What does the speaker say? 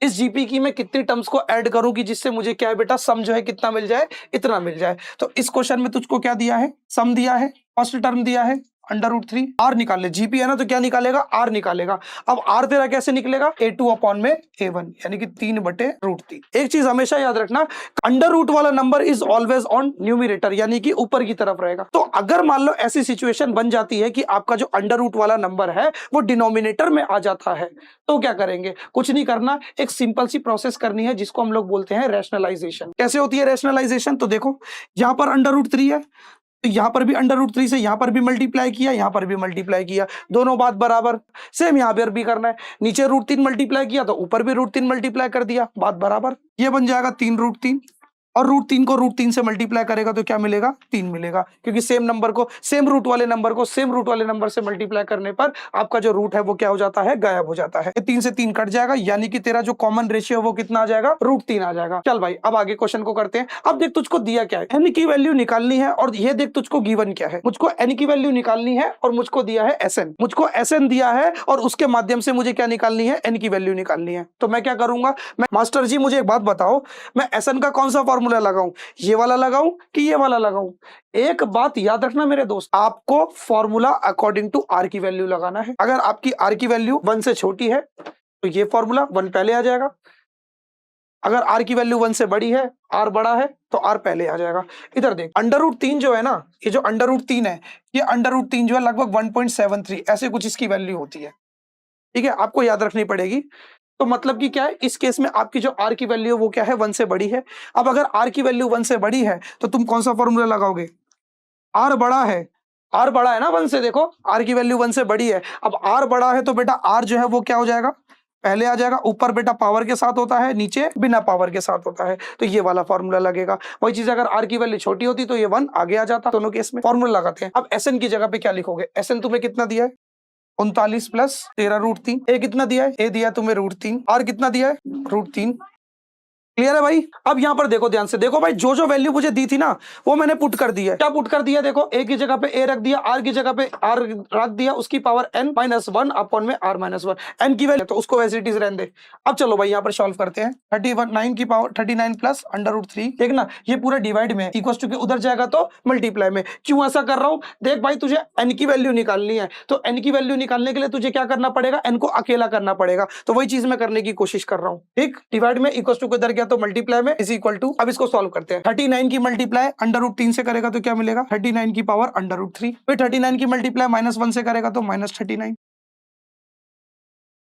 इस जीपी की मैं कितनी टर्म्स को ऐड करूं कि जिससे मुझे क्या है बेटा सम जो है कितना मिल जाए, इतना मिल जाए। तो इस क्वेश्चन में तुझको क्या दिया है, सम दिया है, फर्स्ट टर्म दिया है √3, आर निकाल ले, जीपी है ना तो क्या निकालेगा, आर निकालेगा। अब आर तेरा कैसे निकलेगा, A2 अपॉन में A1 यानी कि 3/√3। एक चीज हमेशा याद रखना, अंडर रूट वाला number is always on numerator यानी कि ऊपर की तरफ रहेगा। तो अगर मान लो ऐसी सिचुएशन बन जाती है कि आपका जो अंडर रूट वाला नंबर है वो डिनोमिनेटर में आ जाता है, तो क्या करेंगे, कुछ नहीं करना, एक सिंपल सी प्रोसेस करनी है जिसको हम लोग बोलते हैं रैशनलाइजेशन। कैसे होती है रैशनलाइजेशन, तो देखो यहां पर √3 है, तो यहां पर भी √3 से यहां पर भी मल्टीप्लाई किया, यहां पर भी मल्टीप्लाई किया, दोनों बात बराबर। सेम यहां पर भी करना है, नीचे √3 मल्टीप्लाई किया तो ऊपर भी √3 मल्टीप्लाई कर दिया, बात बराबर। ये बन जाएगा 3√3 और √3 को √3 से मल्टीप्लाई करेगा तो क्या मिलेगा, 3 मिलेगा, क्योंकि सेम नंबर को, सेम रूट वाले नंबर को सेम रूट वाले नंबर से मल्टीप्लाई करने पर आपका जो रूट है वो क्या हो जाता है, गायब हो जाता है। 3 से 3 कट जाएगा यानी कि तेरा जो कॉमन रेशियो वो कितना आ जाएगा, √3 आ जाएगा। चल भाई अब आगे क्वेश्चन को करते हैं। अब देख तुझको दिया क्या है, n की वैल्यू निकालनी है और ये देख तुझको गिवन क्या है, मुझको n की वैल्यू निकालनी है और मुझको दिया है Sn, मुझको Sn दिया है और उसके माध्यम से मुझे क्या निकालनी है, n की वैल्यू निकालनी है। तो मैं क्या करूंगा, मैं मास्टर जी मुझे एक बात बताओ, मैं Sn का कौन सा फॉर्मूला लगाऊं, ये वाला लगाऊं कि ये वाला लगाऊं। एक बात याद रखना मेरे दोस्त, आपको फॉर्मूला अकॉर्डिंग टू आर की वैल्यू लगाना है। अगर आपकी आर की वैल्यू 1 से छोटी है तो ये फॉर्मूला 1 पहले आ जाएगा, अगर आर की वैल्यू 1 से बड़ी है, आर बड़ा है तो आर पहले आ जाएगा। इधर देख √3 जो है ना, ये जो √3 है, ये √3 जो है लगभग 1.73 ऐसे कुछ इसकी वैल्यू होती है, ठीक है, आपको याद रखनी पड़ेगी। तो मतलब कि क्या है, इस केस में आपकी जो आर की वैल्यू वो क्या है, 1 से बड़ी है। अब अगर आर की वैल्यू 1 से बड़ी है तो तुम कौन सा फॉर्मूला लगाओगे, आर बड़ा है, आर बड़ा है ना 1 से, देखो आर की वैल्यू 1 से बड़ी है। अब आर बड़ा है तो बेटा आर जो है वो क्या हो जाएगा, पहले आ जाएगा। ऊपर बेटा पावर के साथ होता है, नीचे बिना पावर के साथ होता है, तो ये वाला फॉर्मूला लगेगा। वही चीज अगर आर की वैल्यू छोटी होती तो ये 1 आगे आ जाता। दोनों केस में फॉर्मूला लगाते हैं। अब Sn की जगह पे क्या लिखोगे, Sn तुम्हें कितना दिया है, 39 प्लस 13√3। ए कितना दिया है, ए दिया तुम्हें √3, आर कितना दिया है, √3। क्लियर है भाई। अब यहां पर देखो ध्यान से, देखो भाई जो जो वैल्यू मुझे दी थी ना वो मैंने पुट कर दी है। क्या पुट कर दिया, देखो ए की जगह पे ए रख दिया, आर की जगह पे आर रख दिया, उसकी पावर n-1 अपॉन में r-1, n की वैल्यू तो उसको वैसे इट इज रहने दे। अब चलो भाई यहाँ पर सॉल्व करते हैं। 39 की पावर 39 प्लस √3, देख ना ये पूरा डिवाइड में इक्वल टू के उधर जाएगा तो मल्टीप्लाई में। क्यों ऐसा कर रहा हूं, देख भाई तुझे n की वैल्यू निकालनी है, तो n की वैल्यू निकालने के लिए तुझे क्या करना पड़ेगा, n को अकेला करना पड़ेगा, तो वही चीज मैं करने की कोशिश कर रहा हूँ। ठीक, डिवाइड में इक्वल टू के उधर गया तो मल्टीप्लाई में इज इक्वल टू। अब इसको सॉल्व करते हैं। 39 की मल्टीप्लाई √3 से करेगा तो क्या मिलेगा, 39 की पावर √3, फिर 39 की मल्टीप्लाई -1 से करेगा तो -39।